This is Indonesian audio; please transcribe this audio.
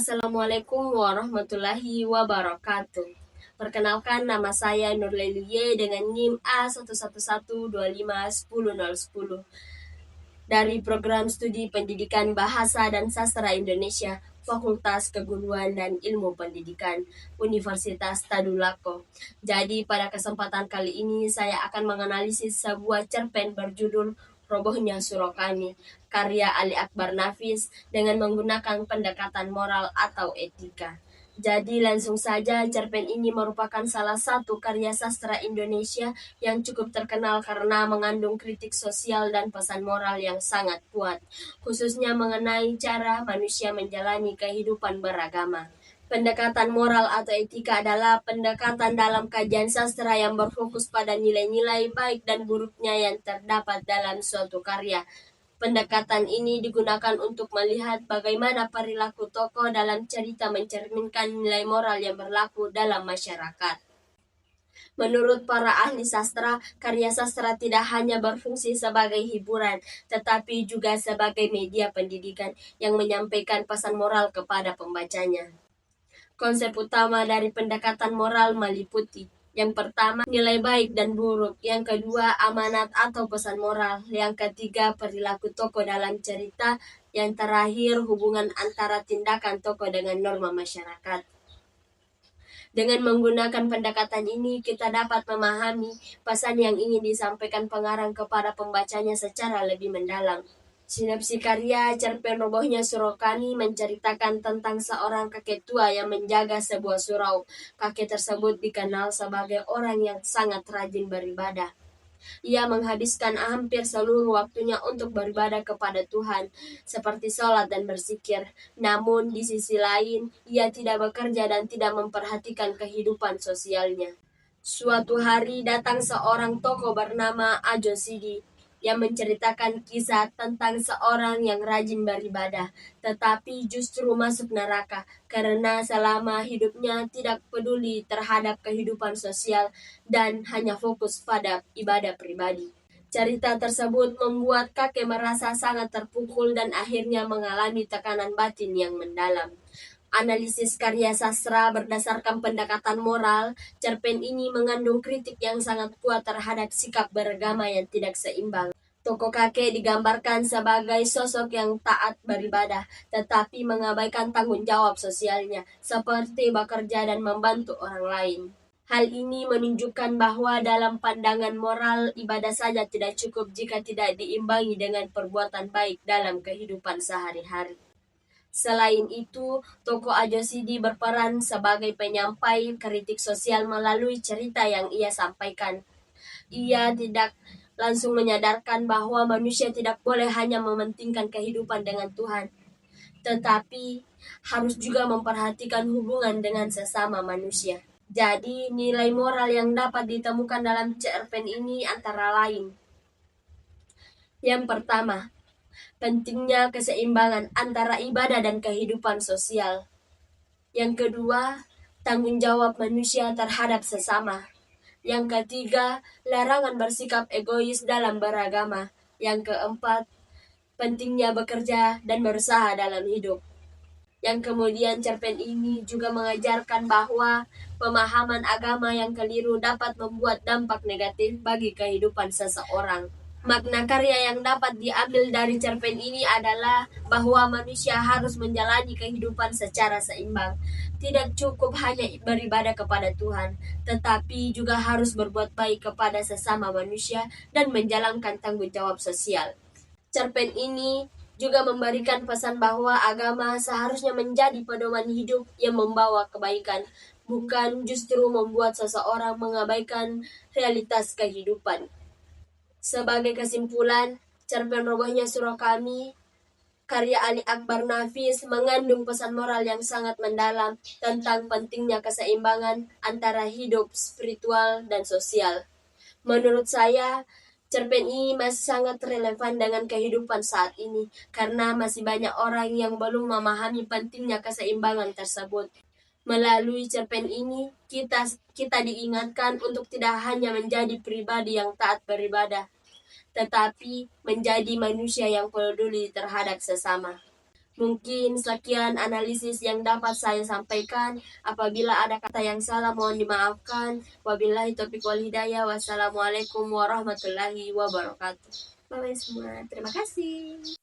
Assalamualaikum warahmatullahi wabarakatuh. Perkenalkan, nama saya Nurleliye dengan NIM A111251010 dari Program Studi Pendidikan Bahasa dan Sastra Indonesia, Fakultas Keguruan dan Ilmu Pendidikan, Universitas Tadulako. Jadi pada kesempatan kali ini saya akan menganalisis sebuah cerpen berjudul Robohnya Surokani, karya Ali Akbar Nafis dengan menggunakan pendekatan moral atau etika. Jadi langsung saja, cerpen ini merupakan salah satu karya sastra Indonesia yang cukup terkenal karena mengandung kritik sosial dan pesan moral yang sangat kuat, khususnya mengenai cara manusia menjalani kehidupan beragama. Pendekatan moral atau etika adalah pendekatan dalam kajian sastra yang berfokus pada nilai-nilai baik dan buruknya yang terdapat dalam suatu karya. Pendekatan ini digunakan untuk melihat bagaimana perilaku tokoh dalam cerita mencerminkan nilai moral yang berlaku dalam masyarakat. Menurut para ahli sastra, karya sastra tidak hanya berfungsi sebagai hiburan, tetapi juga sebagai media pendidikan yang menyampaikan pesan moral kepada pembacanya. Konsep utama dari pendekatan moral meliputi: yang pertama, nilai baik dan buruk. Yang kedua, amanat atau pesan moral. Yang ketiga, perilaku tokoh dalam cerita. Yang terakhir, hubungan antara tindakan tokoh dengan norma masyarakat. Dengan menggunakan pendekatan ini, kita dapat memahami pesan yang ingin disampaikan pengarang kepada pembacanya secara lebih mendalam. Sinopsi karya cerpen Robohnya Surokani menceritakan tentang seorang kakek tua yang menjaga sebuah surau. Kakek tersebut dikenal sebagai orang yang sangat rajin beribadah. Ia menghabiskan hampir seluruh waktunya untuk beribadah kepada Tuhan, seperti sholat dan berzikir. Namun di sisi lain, ia tidak bekerja dan tidak memperhatikan kehidupan sosialnya. Suatu hari datang seorang tokoh bernama Ajo Sidi yang menceritakan kisah tentang seorang yang rajin beribadah, tetapi justru masuk neraka karena selama hidupnya tidak peduli terhadap kehidupan sosial dan hanya fokus pada ibadah pribadi. Cerita tersebut membuat kakek merasa sangat terpukul dan akhirnya mengalami tekanan batin yang mendalam. Analisis karya sastra berdasarkan pendekatan moral, cerpen ini mengandung kritik yang sangat kuat terhadap sikap beragama yang tidak seimbang. Tokoh kakek digambarkan sebagai sosok yang taat beribadah, tetapi mengabaikan tanggung jawab sosialnya, seperti bekerja dan membantu orang lain. Hal ini menunjukkan bahwa dalam pandangan moral, ibadah saja tidak cukup jika tidak diimbangi dengan perbuatan baik dalam kehidupan sehari-hari. Selain itu, tokoh Ajo Sidi berperan sebagai penyampai kritik sosial melalui cerita yang ia sampaikan. Ia tidak langsung menyadarkan bahwa manusia tidak boleh hanya mementingkan kehidupan dengan Tuhan, tetapi harus juga memperhatikan hubungan dengan sesama manusia. Jadi, nilai moral yang dapat ditemukan dalam cerpen ini antara lain: yang pertama, pentingnya keseimbangan antara ibadah dan kehidupan sosial. Yang kedua, tanggung jawab manusia terhadap sesama. Yang ketiga, larangan bersikap egois dalam beragama. Yang keempat, pentingnya bekerja dan berusaha dalam hidup. Yang kemudian cerpen ini juga mengajarkan bahwa pemahaman agama yang keliru dapat membuat dampak negatif bagi kehidupan seseorang. Makna karya yang dapat diambil dari cerpen ini adalah bahwa manusia harus menjalani kehidupan secara seimbang. Tidak cukup hanya beribadah kepada Tuhan, tetapi juga harus berbuat baik kepada sesama manusia dan menjalankan tanggung jawab sosial. Cerpen ini juga memberikan pesan bahwa agama seharusnya menjadi pedoman hidup yang membawa kebaikan, bukan justru membuat seseorang mengabaikan realitas kehidupan. Sebagai kesimpulan, cerpen Robohnya Surokani karya Ali Akbar Nafis mengandung pesan moral yang sangat mendalam tentang pentingnya keseimbangan antara hidup spiritual dan sosial. Menurut saya, cerpen ini masih sangat relevan dengan kehidupan saat ini karena masih banyak orang yang belum memahami pentingnya keseimbangan tersebut. Melalui cerpen ini, kita diingatkan untuk tidak hanya menjadi pribadi yang taat beribadah, tetapi menjadi manusia yang peduli terhadap sesama. Mungkin sekian analisis yang dapat saya sampaikan. Apabila ada kata yang salah mohon dimaafkan. Wabillahi taufiq wal hidayah. Wassalamualaikum warahmatullahi wabarakatuh. Bye bye semua. Terima kasih.